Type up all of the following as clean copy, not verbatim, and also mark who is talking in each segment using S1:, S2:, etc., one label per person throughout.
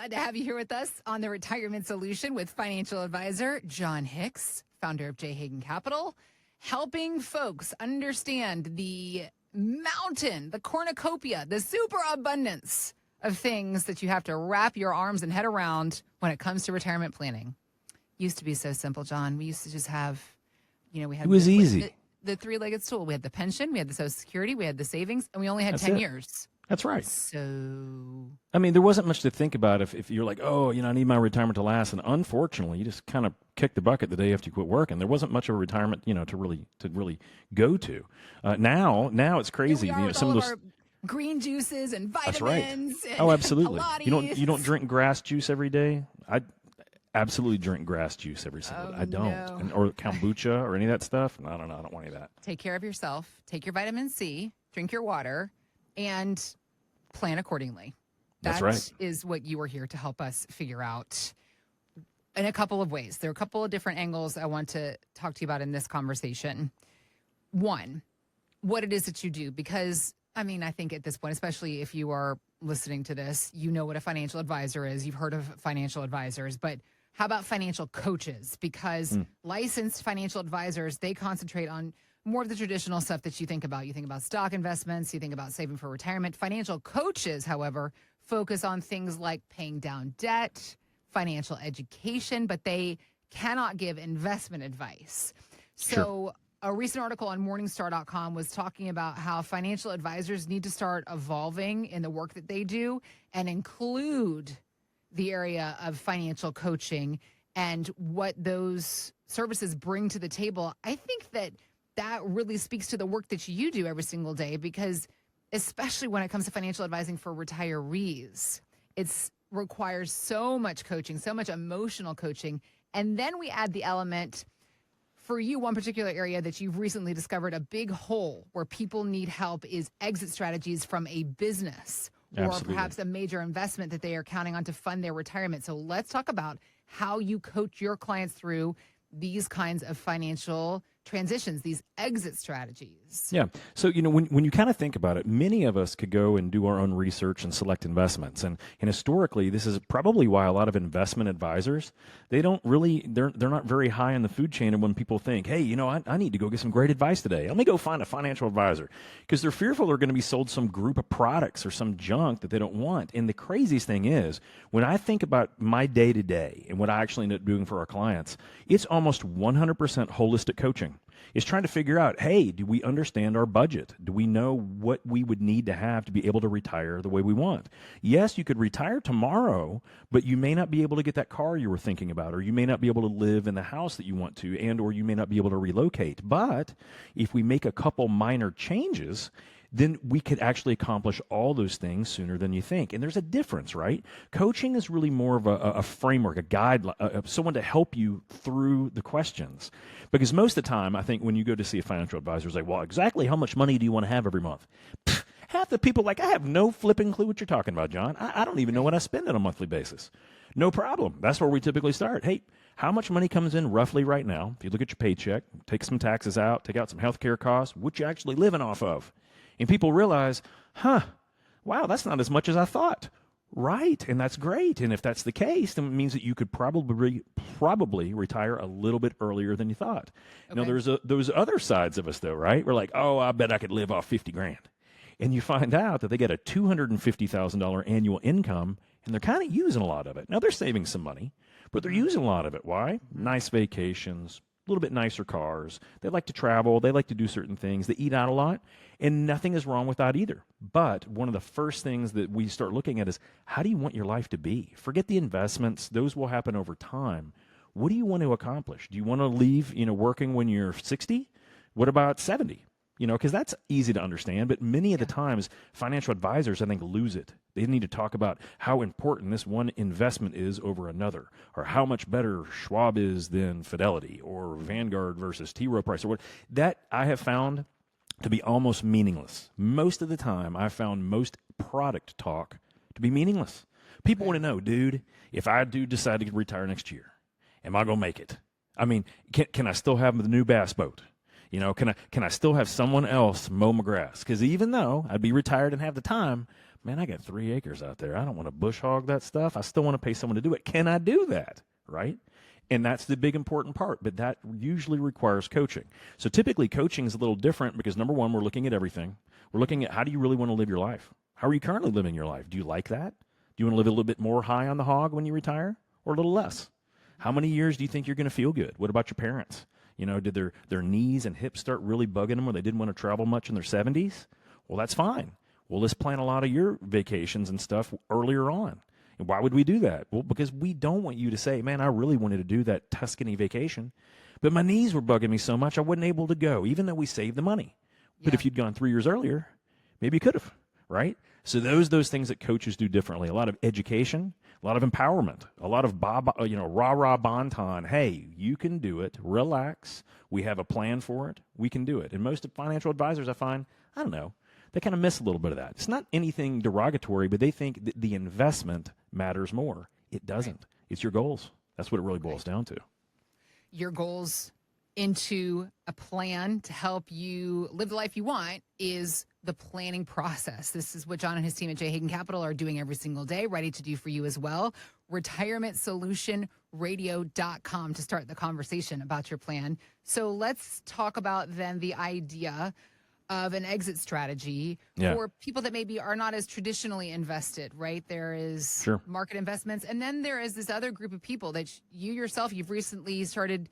S1: Glad to have you here with us on the Retirement Solution with financial advisor John Hicks, founder of J. Hagan Capital, helping folks understand the mountain, the cornucopia, the superabundance of things that you have to wrap your arms and head around when it comes to retirement planning. Used to be so simple, John. We used to just have, we had
S2: It was easy.
S1: The three-legged stool. We had the pension, we had the Social Security, we had the savings, and we only had 10 years.
S2: That's right.
S1: So,
S2: I mean, there wasn't much to think about if you're like, oh, I need my retirement to last. And unfortunately, you just kind of kick the bucket the day after you quit working. There wasn't much of a retirement, to really go to. Now it's crazy.
S1: Here we are with all of our green juices and vitamins.
S2: That's right.
S1: And
S2: oh, absolutely.
S1: Pilates.
S2: You don't drink grass juice every day. I absolutely drink grass juice every single day. I don't.
S1: No.
S2: Or kombucha or any of that stuff. No, I don't want any of that.
S1: Take care of yourself. Take your vitamin C. Drink your water. And plan accordingly.
S2: That's right.
S1: That is what you are here to help us figure out in a couple of ways. There are a couple of different angles I want to talk to you about in this conversation. One, what it is that you do, because, I think at this point, especially if you are listening to this, you know what a financial advisor is. You've heard of financial advisors, but how about financial coaches? Because licensed financial advisors, they concentrate on more of the traditional stuff that you think about. You think about stock investments, you think about saving for retirement. Financial coaches, however, focus on things like paying down debt, financial education, but they cannot give investment advice. So a recent article on Morningstar.com was talking about how financial advisors need to start evolving in the work that they do and include the area of financial coaching and what those services bring to the table. I think that really speaks to the work that you do every single day, because especially when it comes to financial advising for retirees, it requires so much coaching, so much emotional coaching. And then we add the element for you, one particular area that you've recently discovered a big hole where people need help is exit strategies from a business or perhaps a major investment that they are counting on to fund their retirement. So let's talk about how you coach your clients through these kinds of financial transitions, these exit strategies.
S2: Yeah. So, when you kind of think about it, many of us could go and do our own research and select investments. And historically, this is probably why a lot of investment advisors, they're not very high in the food chain. And when people think, hey, I need to go get some great advice today, let me go find a financial advisor, because they're fearful they're going to be sold some group of products or some junk that they don't want. And the craziest thing is, when I think about my day to day and what I actually end up doing for our clients, it's almost 100% holistic coaching. Is trying to figure out, hey, do we understand our budget? Do we know what we would need to have to be able to retire the way we want? Yes, you could retire tomorrow, but you may not be able to get that car you were thinking about, or you may not be able to live in the house that you want to, and or you may not be able to relocate. But if we make a couple minor changes, then we could actually accomplish all those things sooner than you think. And there's a difference, right? Coaching is really more of a framework, a guide, someone to help you through the questions. Because most of the time, I think when you go to see a financial advisor, it's like, well, exactly how much money do you want to have every month? Half the people I have no flipping clue what you're talking about, John. I don't even know what I spend on a monthly basis. No problem. That's where we typically start. Hey, how much money comes in roughly right now? If you look at your paycheck, take some taxes out, take out some healthcare costs, what you actually living off of? And people realize, wow, that's not as much as I thought. Right, and that's great. And if that's the case, then it means that you could probably retire a little bit earlier than you thought. Okay. Now, there's those other sides of us, though, right? We're like, oh, I bet I could live off $50,000. And you find out that they get a $250,000 annual income, and they're kind of using a lot of it. Now, they're saving some money, but they're using a lot of it. Why? Nice vacations, a little bit nicer cars. They like to travel. They like to do certain things. They eat out a lot, and nothing is wrong with that either. But one of the first things that we start looking at is, how do you want your life to be? Forget the investments. Those will happen over time. What do you want to accomplish? Do you want to leave, working when you're 60? What about 70? Because that's easy to understand, but many of the times financial advisors, I think, lose it. They need to talk about how important this one investment is over another, or how much better Schwab is than Fidelity, or Vanguard versus T. Rowe Price, or what. That I have found to be almost meaningless. Most of the time, I found most product talk to be meaningless. People want to know, dude, if I do decide to retire next year, am I going to make it? I mean, can I still have the new bass boat? Can I still have someone else mow my grass? Because even though I'd be retired and have the time, man, I got 3 acres out there. I don't want to bush hog that stuff. I still want to pay someone to do it. Can I do that? Right? And that's the big important part, but that usually requires coaching. So typically coaching is a little different because number one, we're looking at everything. We're looking at how do you really want to live your life? How are you currently living your life? Do you like that? Do you want to live a little bit more high on the hog when you retire or a little less? How many years do you think you're going to feel good? What about your parents? Did their knees and hips start really bugging them where they didn't want to travel much in their 70s? Well, that's fine. Well, let's plan a lot of your vacations and stuff earlier on. And why would we do that? Well, because we don't want you to say, man, I really wanted to do that Tuscany vacation, but my knees were bugging me so much I wasn't able to go, even though we saved the money. But if you'd gone 3 years earlier, maybe you could have, right? So those things that coaches do differently. A lot of education, a lot of empowerment, a lot of rah-rah bon-ton. Hey, you can do it. Relax. We have a plan for it. We can do it. And most financial advisors, I find, I don't know, they kind of miss a little bit of that. It's not anything derogatory, but they think that the investment matters more. It doesn't. Right. It's your goals. That's what it really boils down to.
S1: Your goals into a plan to help you live the life you want is the planning process. This is what John and his team at J. Hagan Capital are doing every single day, ready to do for you as well. RetirementSolutionRadio.com to start the conversation about your plan. So let's talk about then the idea of an exit strategy for people that maybe are not as traditionally invested, right? There is market investments. And then there is this other group of people that you yourself, you've recently started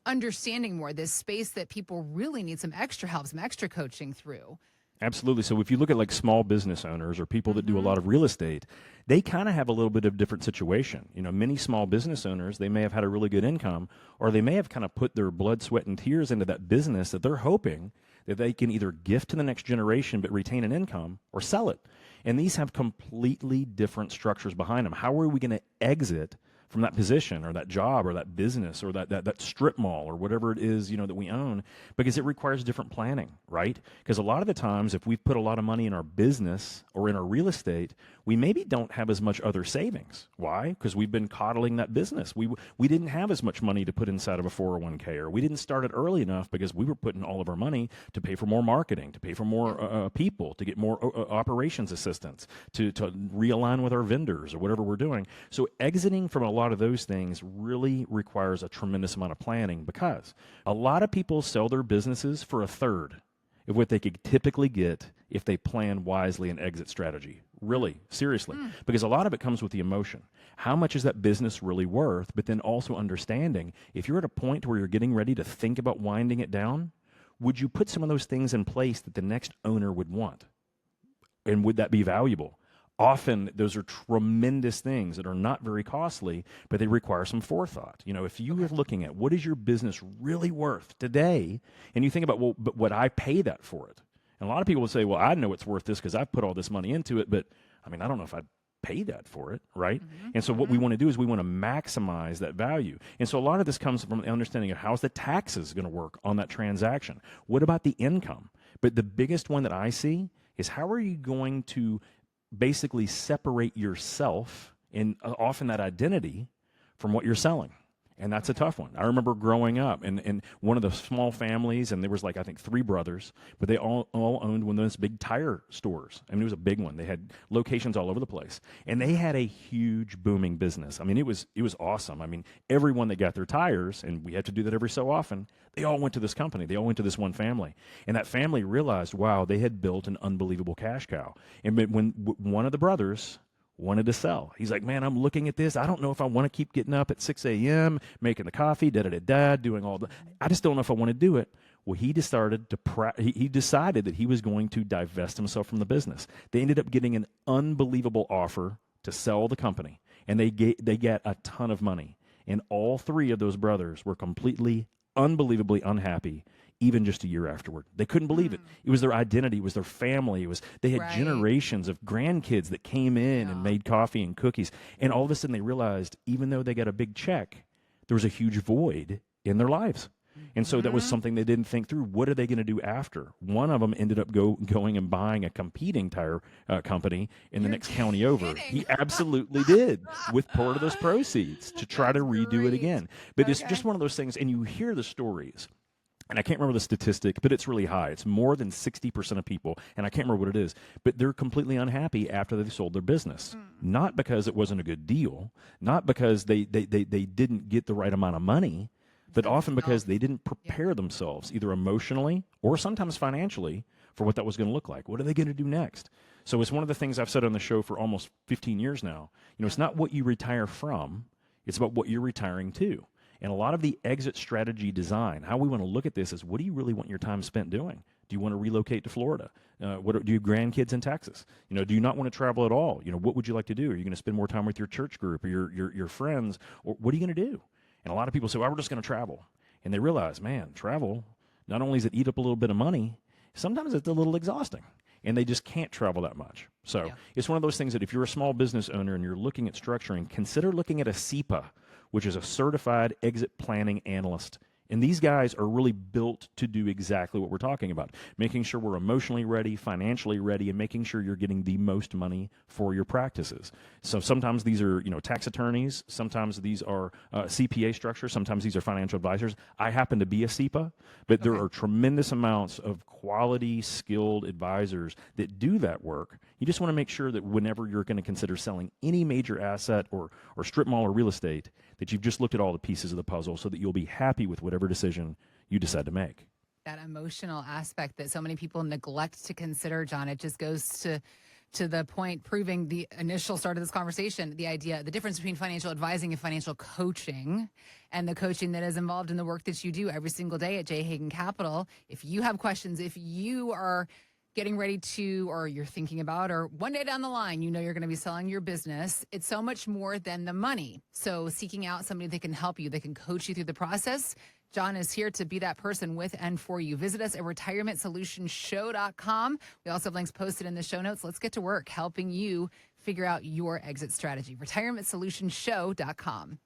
S1: understanding more, this space that people really need some extra help, some extra coaching through.
S2: Absolutely. So if you look at like small business owners or people that do a lot of real estate, they kind of have a little bit of different situation. Many small business owners, they may have had a really good income, or they may have kind of put their blood, sweat, and tears into that business that they're hoping that they can either gift to the next generation but retain an income or sell it. And these have completely different structures behind them. How are we going to exit from that position or that job or that business or that strip mall or whatever it is, that we own, because it requires different planning, right? Because a lot of the times if we've put a lot of money in our business or in our real estate, we maybe don't have as much other savings. Why? Because we've been coddling that business. We didn't have as much money to put inside of a 401k, or we didn't start it early enough because we were putting all of our money to pay for more marketing, to pay for more people, to get more operations assistants, to realign with our vendors or whatever we're doing. So exiting from a lot of those things really requires a tremendous amount of planning, because a lot of people sell their businesses for a third of what they could typically get if they plan wisely an exit strategy. Really, seriously. Because a lot of it comes with the emotion. How much is that business really worth? But then also understanding, if you're at a point where you're getting ready to think about winding it down, would you put some of those things in place that the next owner would want? And would that be valuable? Often those are tremendous things that are not very costly, but they require some forethought. If you are looking at what is your business really worth today, and you think about, well, but would I pay that for it? And a lot of people would say, well, I know it's worth this because I've put all this money into it, but I don't know if I'd pay that for it, right? And so what we want to do is we want to maximize that value. And so a lot of this comes from the understanding of how's the taxes going to work on that transaction? What about the income? But the biggest one that I see is how are you going to basically separate yourself and often that identity from what you're selling. And that's a tough one. I remember growing up in one of the small families, and there was I think 3 brothers, but they all owned one of those big tire stores. It was a big one. They had locations all over the place. And they had a huge booming business. It was awesome. Everyone that got their tires, and we had to do that every so often, they all went to this company. They all went to this one family. And that family realized, wow, they had built an unbelievable cash cow. And when one of the brothers wanted to sell. He's like, man, I'm looking at this. I don't know if I want to keep getting up at 6 a.m., making the coffee, doing all the, I just don't know if I want to do it. Well, he decided that he was going to divest himself from the business. They ended up getting an unbelievable offer to sell the company, and they got a ton of money. And all 3 of those brothers were completely, unbelievably unhappy, even just a year afterward. They couldn't believe it. It was their identity. It was their family. They had generations of grandkids that came in and made coffee and cookies. And all of a sudden they realized, even though they got a big check, there was a huge void in their lives. And so that was something they didn't think through. What are they going to do after? One of them ended up going and buying a competing tire company in the next county over. He absolutely did, with part of those proceeds to try to redo it again. But it's just one of those things, and you hear the stories. and I can't remember the statistic, but it's really high. It's more than 60% of people, and I can't remember what it is, but they're completely unhappy after they've sold their business. Not because it wasn't a good deal, not because they didn't get the right amount of money, but often because they didn't prepare themselves, either emotionally or sometimes financially, for what that was going to look like. What are they going to do next? So it's one of the things I've said on the show for almost 15 years now. It's not what you retire from, it's about what you're retiring to. And a lot of the exit strategy design, how we want to look at this is, what do you really want your time spent doing? Do you want to relocate to Florida? Do you have grandkids in Texas? Do you not want to travel at all? What would you like to do? Are you going to spend more time with your church group or your friends? Or what are you going to do? And a lot of people say, well, we're just going to travel. And they realize, man, travel, not only does it eat up a little bit of money, sometimes it's a little exhausting. And they just can't travel that much. So it's one of those things that if you're a small business owner and you're looking at structuring, consider looking at a CEPA, which is a certified exit planning analyst. And these guys are really built to do exactly what we're talking about, making sure we're emotionally ready, financially ready, and making sure you're getting the most money for your practices. So sometimes these are, tax attorneys. Sometimes these are CPA structures. Sometimes these are financial advisors. I happen to be a CEPA, but there are tremendous amounts of quality, skilled advisors that do that work. You just want to make sure that whenever you're going to consider selling any major asset or strip mall or real estate, that you've just looked at all the pieces of the puzzle so that you'll be happy with whatever decision you decide to make.
S1: That emotional aspect that so many people neglect to consider, John, it just goes to the point proving the initial start of this conversation, the difference between financial advising and financial coaching, and the coaching that is involved in the work that you do every single day at J. Hagan Capital. If you have questions, if you are getting ready to, or you're thinking about, or one day down the line, you're going to be selling your business, it's so much more than the money. So seeking out somebody that can help you, that can coach you through the process. John is here to be that person with and for you. Visit us at retirementsolutionshow.com. We also have links posted in the show notes. Let's get to work helping you figure out your exit strategy. retirementsolutionshow.com.